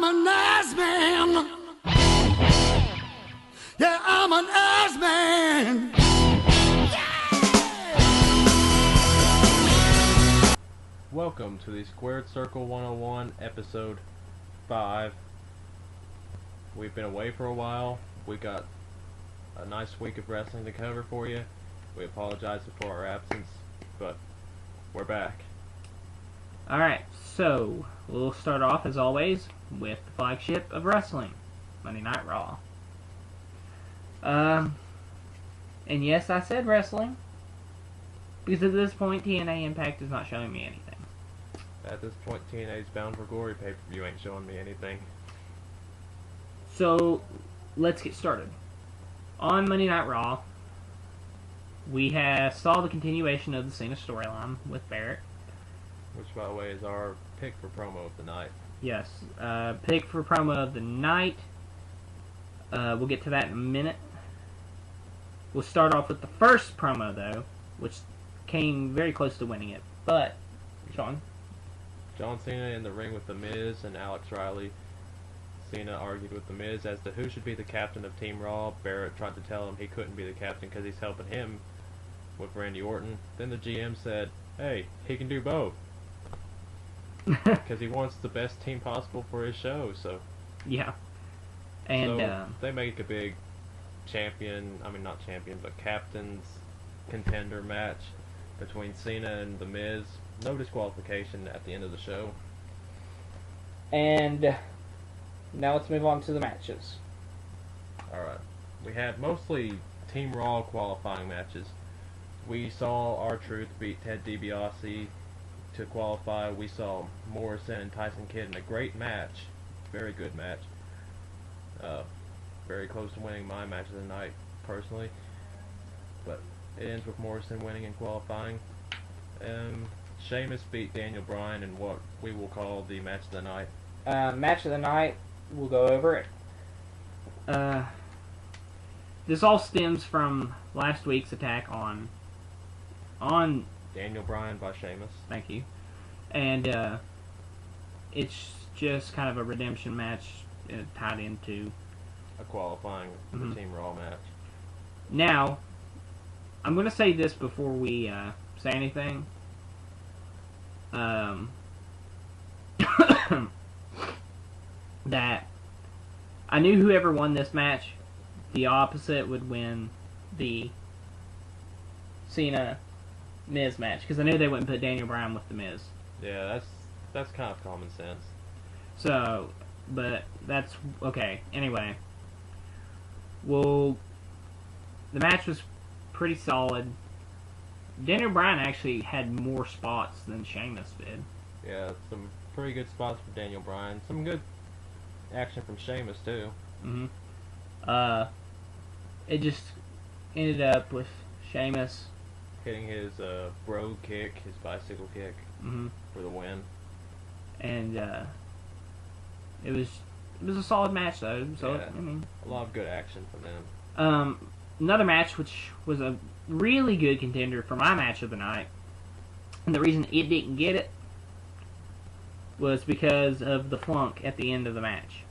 I'm a nice man. Yeah, I'm a nice man. Welcome to the Squared Circle 101, episode 5. We've been away for a while. We got a nice week of wrestling to cover for you. We apologize for our absence, but we're back. Alright, so we'll start off as always with the flagship of wrestling, Monday Night Raw. And yes, I said wrestling, because at this point TNA Impact is not showing me anything. At this point, TNA's Bound for Glory pay-per-view ain't showing me anything. So, let's get started. On Monday Night Raw, we saw the continuation of the Cena storyline with Barrett. Which, by the way, is our pick for promo of the night. Yes, pick for promo of the night. We'll get to that in a minute. We'll start off with the first promo, though, which came very close to winning it. But, Sean? John Cena in the ring with The Miz and Alex Riley. Cena argued with The Miz as to who should be the captain of Team Raw. Barrett tried to tell him he couldn't be the captain because he's helping him with Randy Orton. Then the GM said, hey, he can do both. Because he wants the best team possible for his show, so... Yeah. And, so they make a big not champion, but captain's contender match between Cena and The Miz. No disqualification at the end of the show. And now let's move on to the matches. Alright. We had mostly Team Raw qualifying matches. We saw R-Truth beat Ted DiBiase to qualify. We saw Morrison and Tyson Kidd in a great match. Very good match. Very close to winning my match of the night, personally. But it ends with Morrison winning and qualifying. Sheamus beat Daniel Bryan in what we will call the match of the night. Match of the night, we'll go over it. This all stems from last week's attack on Daniel Bryan by Sheamus. Thank you. And it's just kind of a redemption match tied into A qualifying the Team Raw match. Now, I'm going to say this before we say anything. That I knew whoever won this match, the opposite would win the Cena Miz match, because I knew they wouldn't put Daniel Bryan with the Miz. Yeah, that's kind of common sense. So, but that's okay. Anyway, well, the match was pretty solid. Daniel Bryan actually had more spots than Sheamus did. Yeah, some pretty good spots for Daniel Bryan. Some good action from Sheamus too. It just ended up with Sheamus Hitting his bro kick, his bicycle kick, for the win. And it was a solid match though. So Yeah. I mean, A lot of good action from them. Another match which was a really good contender for my match of the night, and the reason it didn't get it was because of the flunk at the end of the match,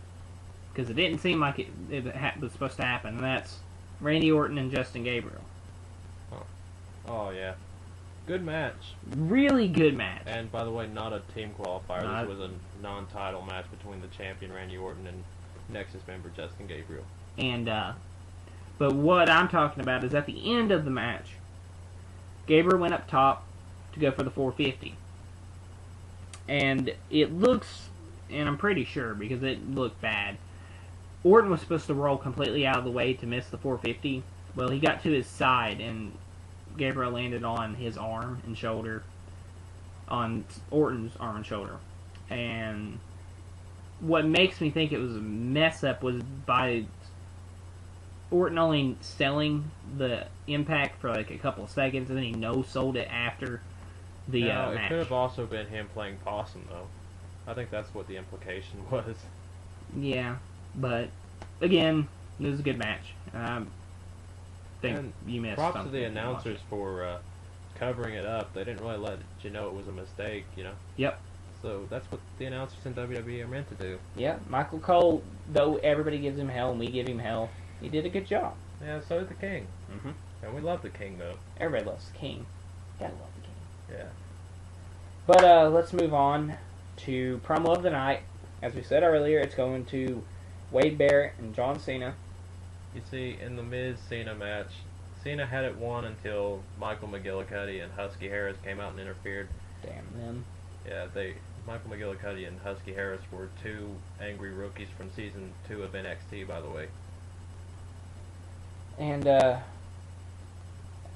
because it didn't seem like it was supposed to happen, and that's Randy Orton and Justin Gabriel. Oh yeah, good match. Really good match. And by the way, not a team qualifier. No. This was a non-title match between the champion Randy Orton and Nexus member Justin Gabriel. And but what I'm talking about is at the end of the match, Gabriel went up top to go for the 450. And it looks, and I'm pretty sure because it looked bad, Orton was supposed to roll completely out of the way to miss the 450. Well, he got to his side and Gabriel landed on his arm and shoulder, on Orton's arm and shoulder. And what makes me think it was a mess up was by Orton only selling the Impact for like a couple of seconds, and then he no-sold it after the Now, match. it could have also been him playing possum, though. I think that's what the implication was. Yeah, but again, it was a good match. Think And you missed props to something the if you watched announcers for covering it up. They didn't really let you know it was a mistake, you know. Yep. So that's what the announcers in WWE are meant to do. Yeah, Michael Cole, though everybody gives him hell and we give him hell, he did a good job. Yeah, so did the King. Mm-hmm. And we love the King, though. Everybody loves the King. Gotta love the King. Yeah. But let's move on to promo of the night. As we said earlier, it's going to Wade Barrett and John Cena. You see, in the Miz-Cena match, Cena had it won until Michael McGillicuddy and Husky Harris came out and interfered. Damn them. Yeah, Michael McGillicuddy and Husky Harris were two angry rookies from season 2 of NXT, by the way. And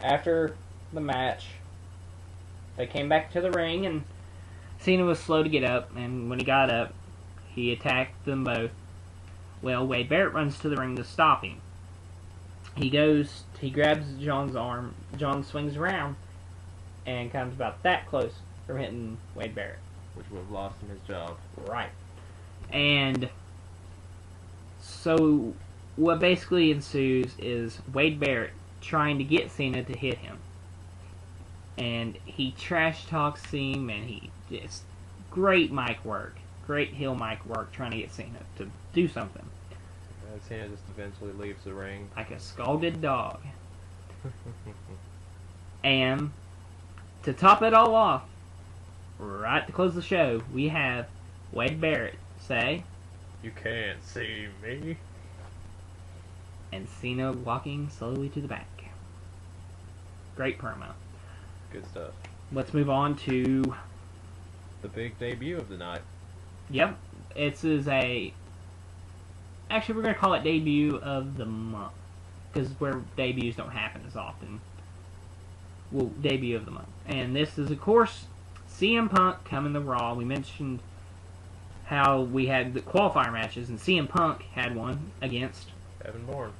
after the match, they came back to the ring, and Cena was slow to get up, and when he got up, he attacked them both. Well, Wade Barrett runs to the ring to stop him. He grabs John's arm, John swings around, and comes about that close from hitting Wade Barrett. Which would have lost him his job. Right. And so what basically ensues is Wade Barrett trying to get Cena to hit him. And he trash talks him, and he just great mic work. Great heel mic work trying to get Cena to do something. Cena just eventually leaves the ring. Like a scalded dog. And to top it all off, right to close the show, we have Wade Barrett say, "You can't see me." and Cena walking slowly to the back. Great promo. Good stuff. Let's move on to, The big debut of the night. yep, this is actually we're going to call it debut of the month, because where debuts don't happen as often. Well, debut of the month. And this is, of course, CM Punk coming to Raw. We mentioned how we had the qualifier matches, and CM Punk had one against. Evan Bourne.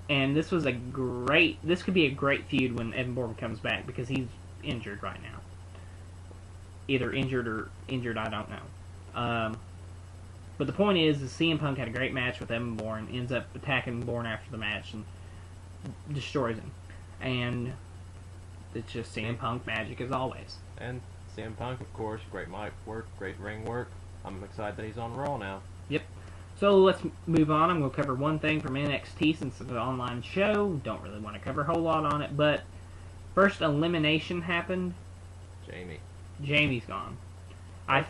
And this was this could be a great feud when Evan Bourne comes back, because he's injured right now. Either injured or injured, I don't know. But the point is CM Punk had a great match with Evan Bourne, ends up attacking Bourne after the match and destroys him. And it's just CM Punk magic as always. And CM Punk, of course, great mic work, great ring work. I'm excited that he's on Raw now. Yep. So let's move on. I'm going to cover one thing from NXT since it's an online show. Don't really want to cover a whole lot on it, but first elimination happened. Jamie's gone. I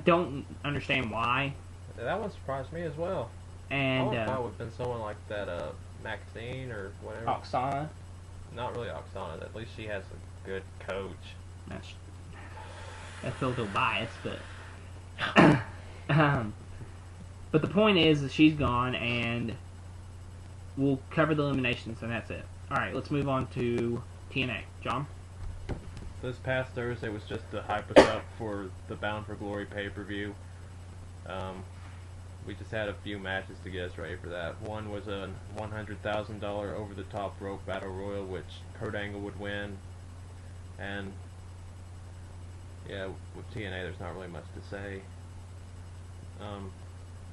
don't understand why. That one surprised me as well. And I thought it would have been someone like that Maxine or whatever. Oksana. Not really Oksana. At least she has a good coach. That's a little biased, but the point is that she's gone, and we'll cover the eliminations, and that's it. Alright, let's move on to TNA. John? This past Thursday was just to hype us up for the Bound for Glory pay-per-view. We just had a few matches to get us ready for that. One was a $100,000 over-the-top rope battle royal, which Kurt Angle would win. And yeah, with TNA, there's not really much to say.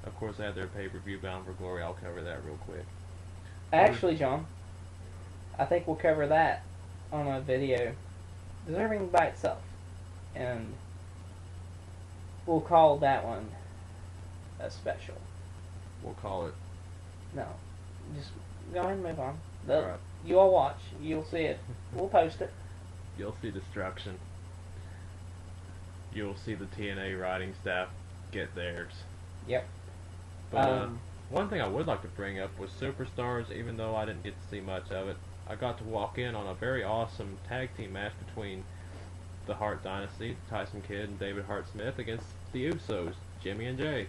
Of course, they had their pay-per-view Bound for Glory. I'll cover that real quick. Actually, John, I think we'll cover that on a video deserving by itself. And we'll call that one a special. We'll call it. No. Just go ahead and move on. Alright. You all watch. You'll see it. We'll post it. You'll see destruction. You'll see the TNA writing staff get theirs. Yep. But one thing I would like to bring up was Superstars, even though I didn't get to see much of it. I got to walk in on a very awesome tag team match between the Hart Dynasty, Tyson Kidd and David Hart Smith, against the Usos, Jimmy and Jay.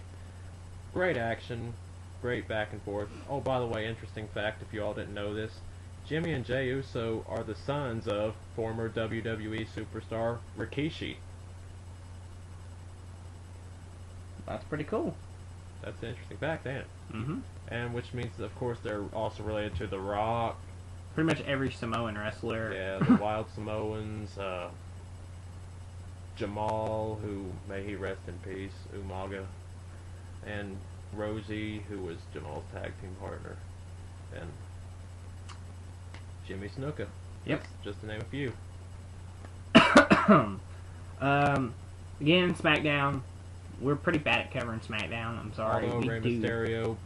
Great action, great back and forth. Oh, by the way, interesting fact, if you all didn't know this, Jimmy and Jay Uso are the sons of former WWE superstar Rikishi. That's pretty cool. That's an interesting fact, ain't it? Mm-hmm. And which means, of course, they're also related to The Rock. Pretty much every Samoan wrestler. Yeah, the Wild Samoans, Jamal, who, may he rest in peace, Umaga, and Rosie, who was Jamal's tag team partner, and Jimmy Snuka. Yep. That's just to name a few. Again, SmackDown, we're pretty bad at covering SmackDown. I'm sorry. Although we Rey do.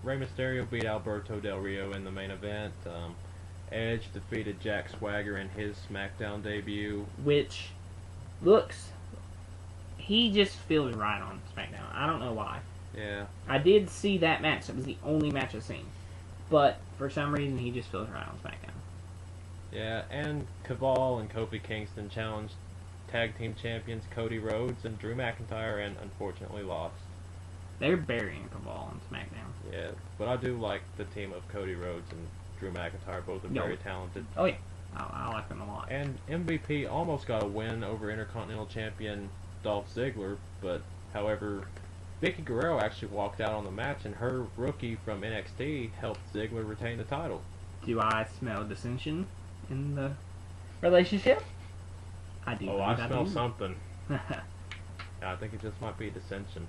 Mysterio beat Alberto Del Rio in the main event. Edge defeated Jack Swagger in his SmackDown debut. Which looks, he just feels right on SmackDown. I don't know why. Yeah. I did see that match. That was the only match I've seen. But for some reason, he just feels right on SmackDown. Yeah, and Kaval and Kofi Kingston challenged tag team champions Cody Rhodes and Drew McIntyre and unfortunately lost. They're burying Cabal on SmackDown. Yeah, but I do like the team of Cody Rhodes and Drew McIntyre. Both are very talented. Oh, yeah. I like them a lot. And MVP almost got a win over Intercontinental Champion Dolph Ziggler, but however, Vicky Guerrero actually walked out on the match, and her rookie from NXT helped Ziggler retain the title. Do I smell dissension in the relationship? I do. Oh, I smell something. I think it just might be dissension.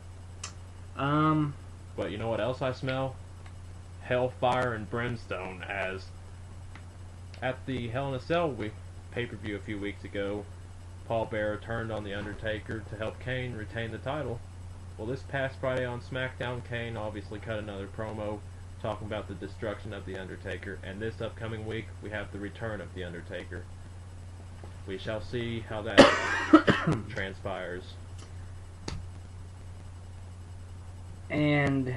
But you know what else I smell? Hellfire and brimstone, as at the Hell in a Cell pay-per-view a few weeks ago, Paul Bearer turned on The Undertaker to help Kane retain the title. Well, this past Friday on SmackDown, Kane obviously cut another promo talking about the destruction of The Undertaker, and this upcoming week we have the return of The Undertaker. We shall see how that transpires. And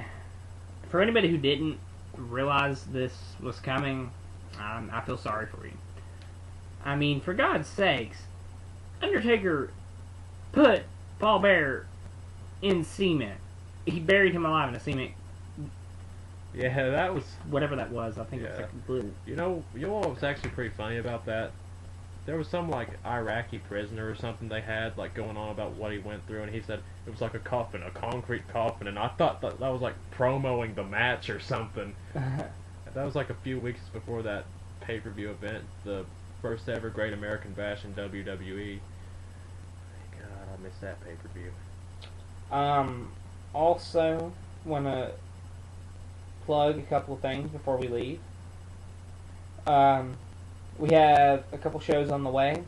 for anybody who didn't realize this was coming, I feel sorry for you. I mean, for God's sakes, Undertaker put Paul Bearer in cement. He buried him alive in a cement. Yeah, that was... whatever that was. I think it was like blue. You know what was actually pretty funny about that? There was some, like, Iraqi prisoner or something they had, like, going on about what he went through, and he said it was like a coffin, a concrete coffin, and I thought that was, like, promoting the match or something. That was, like, a few weeks before that pay-per-view event, the first ever Great American Bash in WWE. God, I missed that pay-per-view. Also, want to plug a couple of things before we leave. We have a couple shows on the way.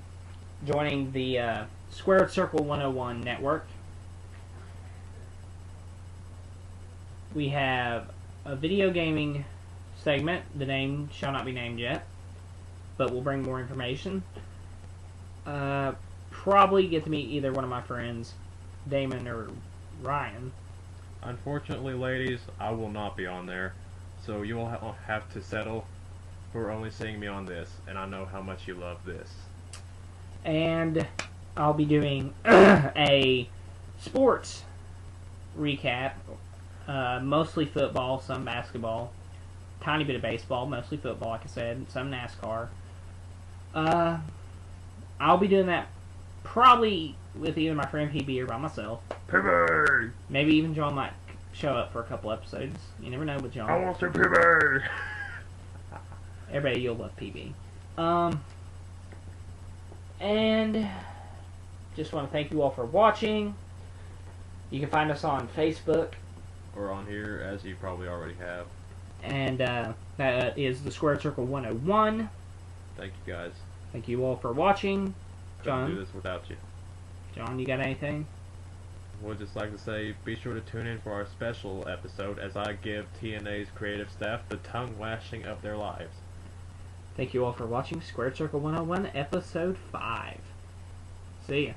Joining the Squared Circle 101 network. We have a video gaming segment. The name shall not be named yet, but we'll bring more information. Probably get to meet either one of my friends, Damon or Ryan. Unfortunately, ladies, I will not be on there, so you will have to settle for only seeing me on this, and I know how much you love this. And I'll be doing a sports recap, mostly football, some basketball, tiny bit of baseball, mostly football, like I said, some NASCAR. I'll be doing that probably with either my friend PB or by myself. PB! Maybe even John might show up for a couple episodes. You never know with John. I want some PB! Everybody, you'll love PB. And just want to thank you all for watching. You can find us on Facebook. Or on here, as you probably already have. And that is the Squared Circle 101. Thank you, guys. Thank you all for watching. Couldn't John? do this without you. John, you got anything? Would just like to say, be sure to tune in for our special episode as I give TNA's creative staff the tongue lashing of their lives. Thank you all for watching Squared Circle 101, Episode 5. See ya.